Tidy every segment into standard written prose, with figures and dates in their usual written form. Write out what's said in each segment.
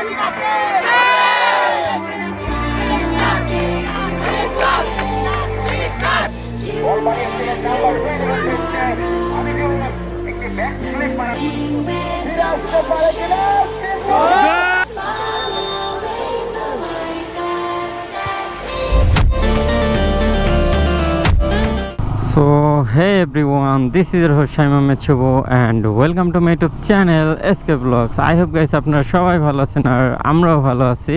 So hey everyone, this is your host Shaima Mechubo and welcome to my YouTube channel SK Vlogs. I hope guys আপনারা সবাই ভালো আছেন আর আমরাও ভালো আছি।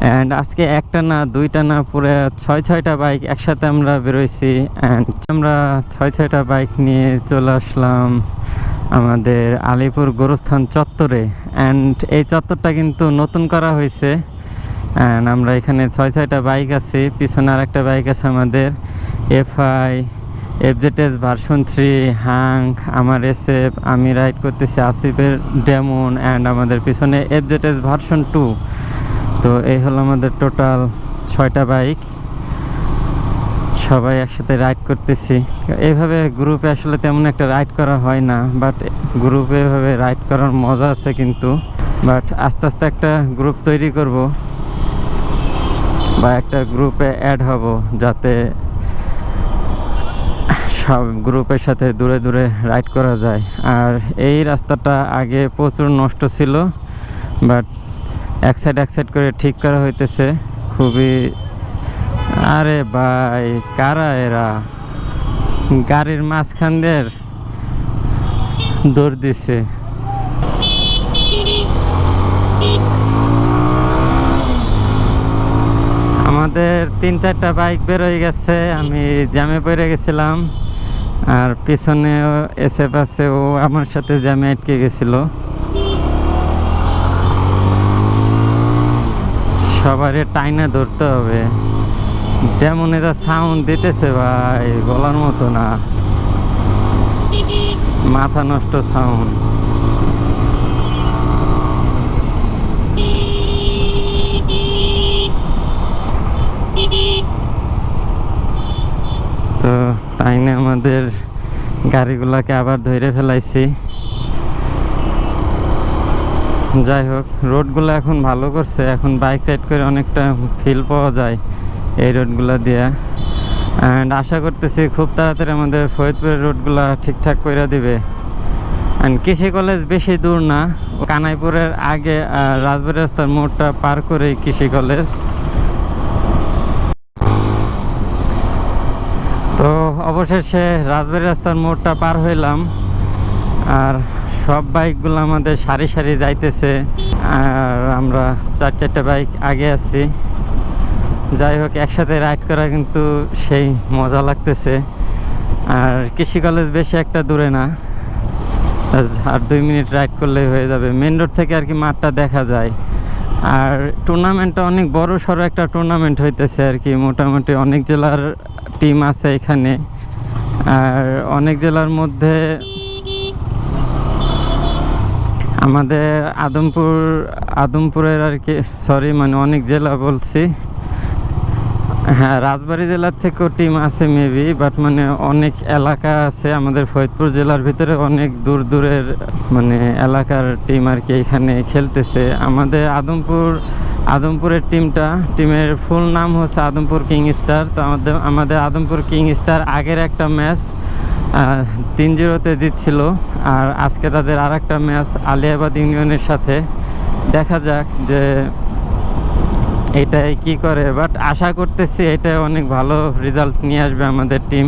অ্যান্ড আজকে একটা না দুইটা না পুরো ছয়টা বাইক একসাথে আমরা বেরোইছি অ্যান্ড আমরা ছয়টা বাইক নিয়ে চলে আসলাম আমাদের আলিপুর গোরস্থান চত্বরে। অ্যান্ড এই চত্বরটা কিন্তু নতুন করা হয়েছে অ্যান্ড আমরা এখানে ছয়টা বাইক আছে, পিছনে আর একটা বাইক আছে আমাদের FI FZS ভার্সন 3 হাঙ্ক, আমার SF, আমি রাইড করতেছি আসিফের ডেমন অ্যান্ড আমাদের পিছনে FZS ভার্সন 2। তো এই হলো আমাদের টোটাল 6টা বাইক, সবাই একসাথে রাইড করতেছি। এইভাবে গ্রুপে আসলে তেমন একটা রাইড করা হয় না, বাট গ্রুপে এভাবে রাইড করার মজা আছে কিন্তু। বাট আস্তে আস্তে একটা গ্রুপ তৈরি করব বা একটা গ্রুপে অ্যাড হব যাতে সব গ্রুপের সাথে দূরে দূরে রাইড করা যায়। আর এই রাস্তাটা আগে প্রচুর নষ্ট ছিল, বাট এক সাইড করে ঠিক করা হইতেছে খুবই। আরে ভাই কারা এরা, গাড়ির মাঝখান দিয়ে দৌড় দিছে। আমাদের 3-4টা বাইক বের হয়ে গেছে, আমি জ্যামে পড়ে গেছিলাম আর পিছনেও SF আছে, ও আমার সাথে জ্যামে আটকে গেছিল। সবারই টাইনা ধরতে হবে। যেমন এটা সাউন্ড দিতেছে ভাই বলার মতো না, মাথা নষ্ট সাউন্ড। তো টাইনে আমাদের গাড়িগুলাকে আবার ধরে ফেলাইছি। যাই হোক, রোডগুলো এখন ভালো করছে, এখন বাইক রাইড করে অনেকটা ফিল পাওয়া যায় এই রোডগুলো দিয়ে। অ্যান্ড আশা করতেছি খুব তাড়াতাড়ি আমাদের ফরিদপুরের রোডগুলো ঠিকঠাক করে দিবে। অ্যান্ড কৃষি কলেজ বেশি দূর না, কানাইপুরের আগে রাজবাড়ি রাস্তার মোড়টা পার করে কৃষি কলেজ। তো অবশেষে রাজবাড়ি রাস্তার মোড়টা পার হইলাম আর সব বাইকগুলো আমাদের সারি সারি যাইতেছে আর আমরা 4-4টা বাইক আগে আছি। যাই হোক, একসাথে রাইড করা কিন্তু সেই মজা লাগতেছে। আর কৃষি কলেজ বেশি একটা দূরে না, আর 2 মিনিট রাইড করলেই হয়ে যাবে। মেন রোড থেকে আর কি মাঠটা দেখা যায়। আর টুর্নামেন্টটা অনেক বড় সড়ো একটা টুর্নামেন্ট হইতেছে আর কি, মোটামুটি অনেক জেলার টিম আছে এখানে। আর অনেক জেলার মধ্যে আমাদের আদমপুরের আর কি, সরি মানে অনেক জেলা বলছি, হ্যাঁ রাজবাড়ী জেলার থেকেও টিম আছে মেবি, বাট মানে অনেক এলাকা আছে আমাদের ফরিদপুর জেলার ভিতরে, অনেক দূরের মানে এলাকার টিম আর কি এখানে খেলতেছে। আমাদের আদমপুরের টিমের ফুল নাম হচ্ছে আদমপুর কিং স্টার। তো আমাদের আদমপুর কিং স্টার আগের একটা ম্যাচ 3-0 জিতছিল, আর আজকে তাদের আর একটা ম্যাচ আলিয়াবাদ ইউনিয়নের সাথে। দেখা যাক যে এটাই কি করে, বাট আশা করতেছি এটা অনেক ভালো রেজাল্ট নিয়ে আসবে আমাদের টিম।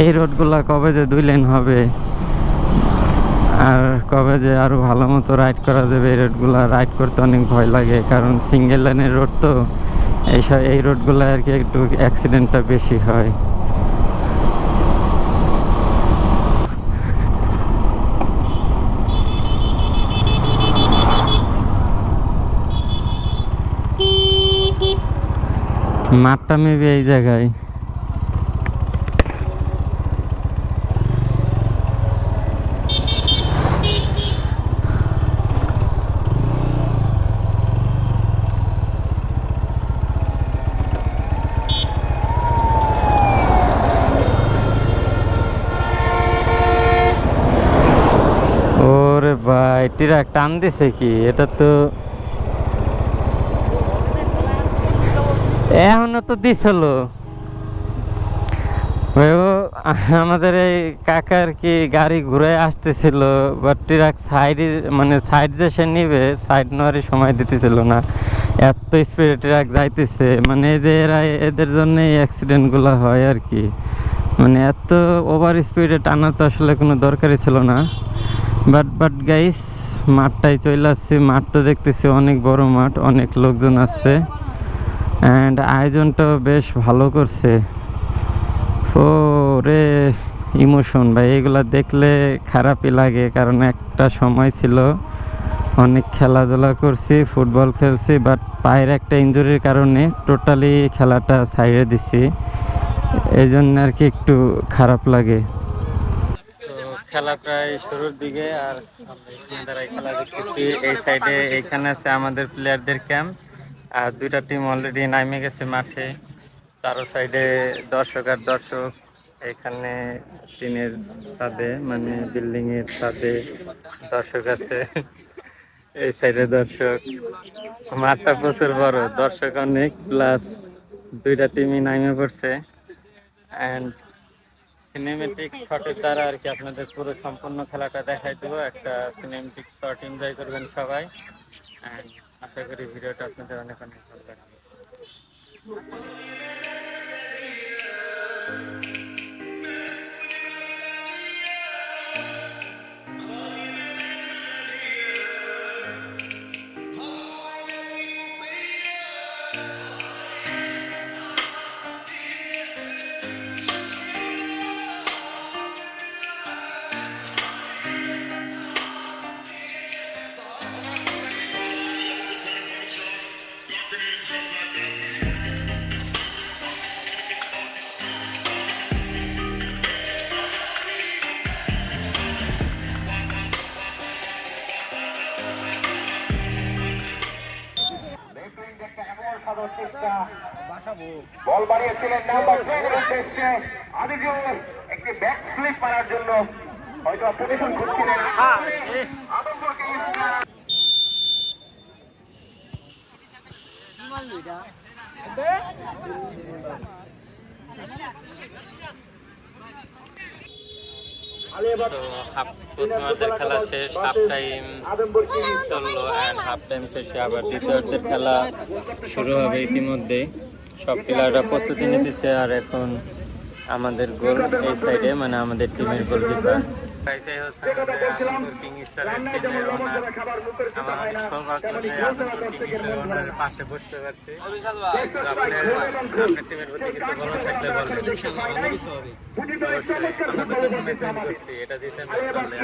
এই রোডগুলো কবে যে 2 লেন হবে আর কবে যে আরও ভালো মতো রাইড করা যাবে। এই রোডগুলো রাইড করতে অনেক ভয় লাগে, কারণ সিঙ্গেল লাইনের রোড তো, এই রোডগুলো আর কি একটু অ্যাক্সিডেন্টটা বেশি হয়। মাঠটা মেবি এই জায়গায়। ওরে ভাই ট্রাক টান দিছে কি? এটা তো এখনো তো দিছিল। আমাদের এই কাকার কি গাড়ি ঘুরে আসতেছিল, বাট ট্রাক সাইডে মানে সাইড যে সে নিবে, সাইড নেওয়ারই সময় দিতেছিল না, এত স্পিডে ট্রাক যাইতেছে। মানে এই যে এরা এদের জন্যই অ্যাক্সিডেন্টগুলো হয় আর কি। মানে এত ওভার স্পিডে টানা তো আসলে কোনো দরকারই ছিল না। বাট গাইস, মাঠটাই চলে আসছি। মাঠ তো দেখতেছি অনেক বড় মাঠ, অনেক লোকজন আসছে, অ্যান্ড আয়োজনটাও বেশ ভালো করছে। ও রে, ইমোশন ভাই, এগুলা দেখলে খারাপই লাগে। কারণ একটা সময় ছিল অনেক খেলাধুলা করছি, ফুটবল খেলছি, বাট পায়ের একটা ইনজুরির কারণে টোটালি খেলাটা ছাইড়ে দিছি। এই জন্য আর কি একটু খারাপ লাগে। তো খেলা প্রায় শুরুর দিকে, আর আমরা খেলা দেখতেছি। এই সাইডে এইখানে আছে আমাদের প্লেয়ারদের ক্যাম্প, আর দুইটা টিম অলরেডি নামে গেছে মাঠে। চারো সাইডে দর্শক আর দর্শক। এখানে টিনের ছাদে মানে বিল্ডিং এর ছাদে দর্শক আছে, এই সাইডে দর্শক। মাঠটা প্রচুর বড়, দর্শক অনেক, প্লাস দুইটা টিমই নামে পড়ছে। অ্যান্ড সিনেমেটিক শটের দ্বারা আর কি আপনাদের পুরো সম্পূর্ণ খেলাটা দেখাই দেবো। একটা সিনেমেটিক শট এনজয় করবেন সবাই, অ্যান্ড আশা করি ভিডিওটা আপনাদের অনেক অনেক ভালো লাগবে। বল বাড়িয়েছিলেন নাম্বার 10 এর উদ্দেশ্যে আদিজুল, একটি ব্যাক ফ্লিপ মারার জন্য হয়তো পজিশন খুঁজছিলেন। আদমপুরকে তো প্রথমার্ধের খেলা শেষ, হাফ টাইম চললো, অ্যান্ড হাফ টাইম শেষে আবার দ্বিতীয়ার্ধের খেলা শুরু হবে। ইতিমধ্যে সব প্লেয়াররা প্রস্তুতি নিতেছে, আর এখন আমাদের গোল এই সাইডে, মানে আমাদের টিমের গোলকিপার পাশে বসতে পারছি। আপনার টিমের প্রতি কিছু বলার থাকলে বলবেন। এটা দিতে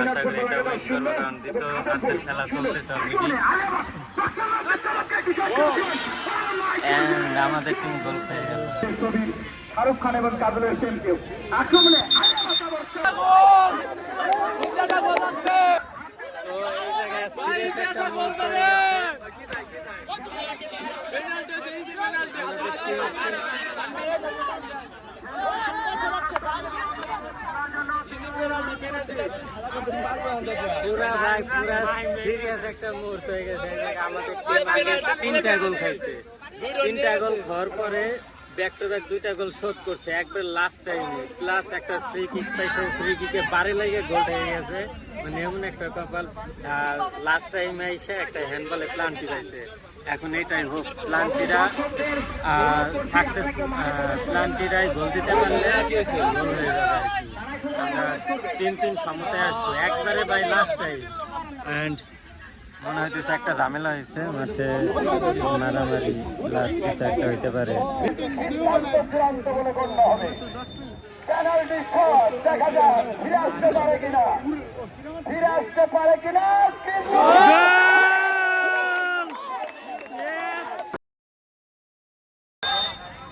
আশা করি এটা ওয়েট করবো, কারণ দ্বিতীয় হাতের খেলা চলতেছে অলরেডি, আমাদের টিম গোল খেয়ে গেল। শাহরুখ খান এবং কাজল হোসেনকে আক্রমণে পুরা সিরিয়াস একটা মুহূর্ত হয়ে গেছে। আমাদের তিনটা গোল খাইছে, তিনটা গোল খাওয়ার পরে ব্যাক টু ব্যাক দুইটা গোল শোধ করছে একবার লাস্ট টাইমে, প্লাস একটা ফ্রি কিক পাইছে, ফ্রি কিকে বারে লাগে গোল হয়ে গেছে। মানে এমন একটা কপাল। আর লাস্ট টাইমে এসে একটা হ্যান্ডবলে প্লান্টি পাইছে। এখন এইটাই হোক, প্লান্টিরা সাকসেস, প্লান্টিরাই গোল দিতে পারলে গোল হয়ে যাবে আর কি। আমরা 3-3 সমতায় আসবো একবারে বাই লাস্ট টাইম। অ্যান্ড মনে হইতেছে একটা ঝামেলা হয়েছে মাঠে, মারামারি লাস্ট কিছু একটা হইতে পারে।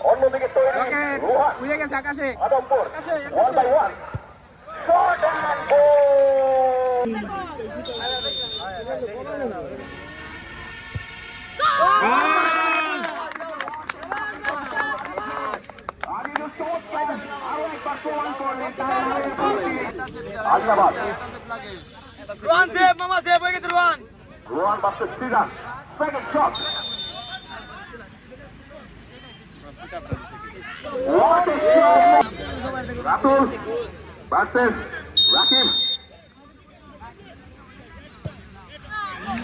অন্যদিকে তৈরি Adampur 1-1 shot and goal. Aliabad Ruan save, Mama save, bagi tu Ruan. Ruan versus Sidan. Second shot. What a shot! Ratul versus Rakib.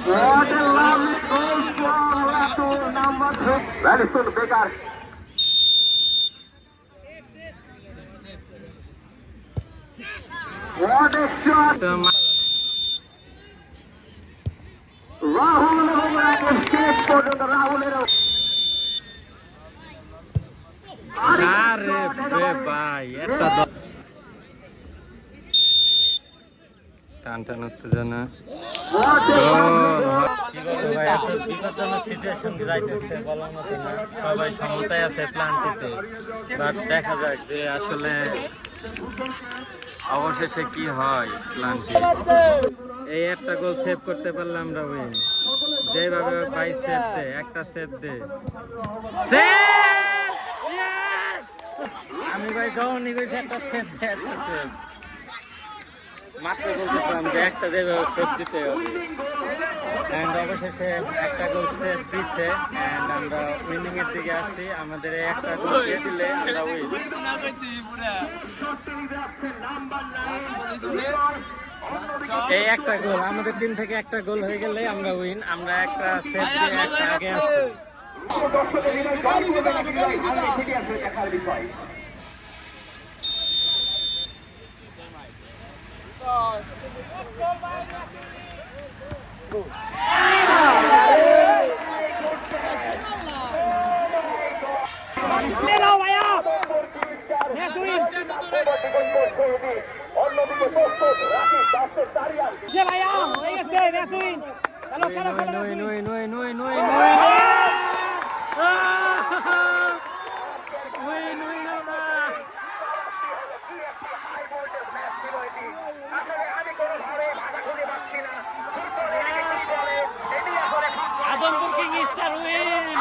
What a lovely goal from Ratul, number 3. Very soon, Bekar. What a shot! Rahul এবং রাকিব শেষ পর্যন্ত রাহুলেরও আরে বে ভাই এটা টান টান উত্তেজনা ভাই এত বিপজ্জনক সিচুয়েশন যাইতেছে বলার মতো না সবাই সমতায় আছে প্ল্যান্টিতে বাট দেখা যাক যে আসলে অবশেষে কি হয় প্ল্যান্টে এই একটা গোল সেভ করতে পারলাম আমরা উইন যেভাবে ভাই সেভ দে একটা সেভ দে আমি ভাই যখনই কইছি একটা সেভ দে একটা সেভ মাত্র বলতেছিলাম যে একটা যেভাবে সেভ দিতে হবে অ্যান্ড অবশেষে একটা গোল সেভ দিচ্ছে অ্যান্ড আমরা উইনিং এর দিকে আসছি আমাদের এই একটা গোল দিয়ে দিলে আমরা উইন এই একটা গোল আমাদের টিম থেকে একটা গোল হয়ে গেলে আমরা উইন আমরা একটা সেভ দিয়ে একটা আগে আসছি অন্যদিকে প্রস্তুত রাকিব দাসের তারিয়ান Adampur king star win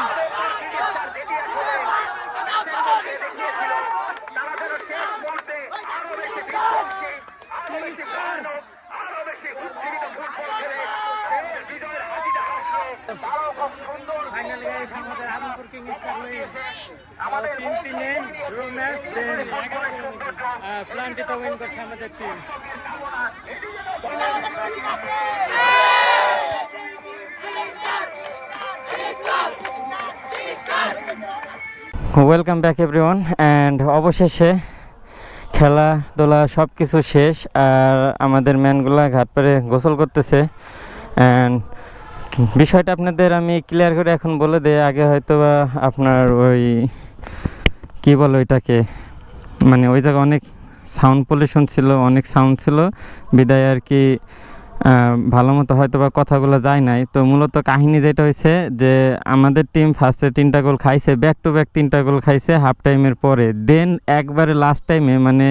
finally guys আমাদের আদমপুর কিং স্টার উইন আমাদের 3-3 ড্র ম্যাচ দেন প্ল্যান্টিতে উইন করছে আমাদের team welcome back everyone and অবশেষে খেলাধুলা সব কিছু শেষ আর আমাদের ম্যানগুলা ঘাট পাড়ে গোসল করতেছে অ্যান্ড বিষয়টা আপনাদের আমি ক্লিয়ার করে এখন বলে দিই আগে হয়তো বা আপনার ওই কী বলো ওইটাকে মানে ওই জায়গায় অনেক সাউন্ড পলিউশন ছিল অনেক সাউন্ড ছিল বিদায় আর কি ভালো মতো হয়তো বা কথাগুলো যায় নাই তো মূলত কাহিনী যেটা হয়েছে যে আমাদের টিম ফার্স্টে 3টা গোল খাইছে ব্যাক টু ব্যাক 3টা গোল খাইছে হাফ টাইমের পরে দেন একবারে লাস্ট টাইমে মানে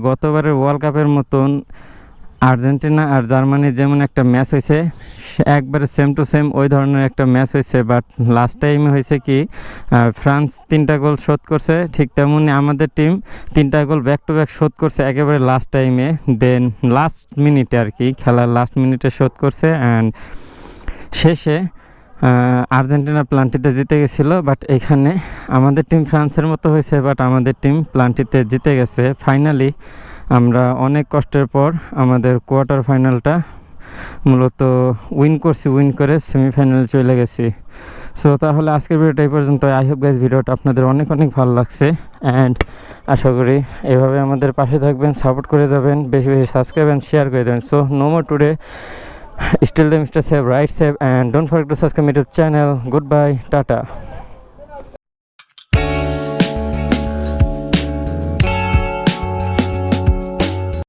গতবারের ওয়ার্ল্ড কাপের মতন আর্জেন্টিনা আর জার্মানির যেমন একটা ম্যাচ হয়েছে একবারে সেম টু সেম ওই ধরনের একটা ম্যাচ হয়েছে বাট লাস্ট টাইমে হয়েছে কি ফ্রান্স 3টা গোল শোধ করছে ঠিক তেমনি আমাদের টিম 3টা গোল ব্যাক টু ব্যাক শোধ করছে একেবারে লাস্ট টাইমে দেন লাস্ট মিনিটে আর কি খেলার লাস্ট মিনিটে শোধ করছে অ্যান্ড শেষে আর্জেন্টিনা প্ল্যান্টিতে জিতে গেছিলো বাট এখানে আমাদের টিম ফ্রান্সের মতো হয়েছে বাট আমাদের টিম প্ল্যান্টিতে জিতে গেছে ফাইনালি আমরা অনেক কষ্টের পর আমাদের কোয়ার্টার ফাইনালটা মূলত উইন করছি উইন করে সেমিফাইনালে চলে গেছি সো তাহলে আজকের ভিডিওটা এই পর্যন্ত আই হোপ গাইস ভিডিওটা আপনাদের অনেক অনেক ভালো লাগছে অ্যান্ড আশা করি এভাবে আমাদের পাশে থাকবেন সাপোর্ট করে যাবেন বেশি বেশি সাবস্ক্রাইব অ্যান্ড শেয়ার করে দেবেন so no more today still the mister save right save and don't forget to subscribe my YouTube channel good bye tata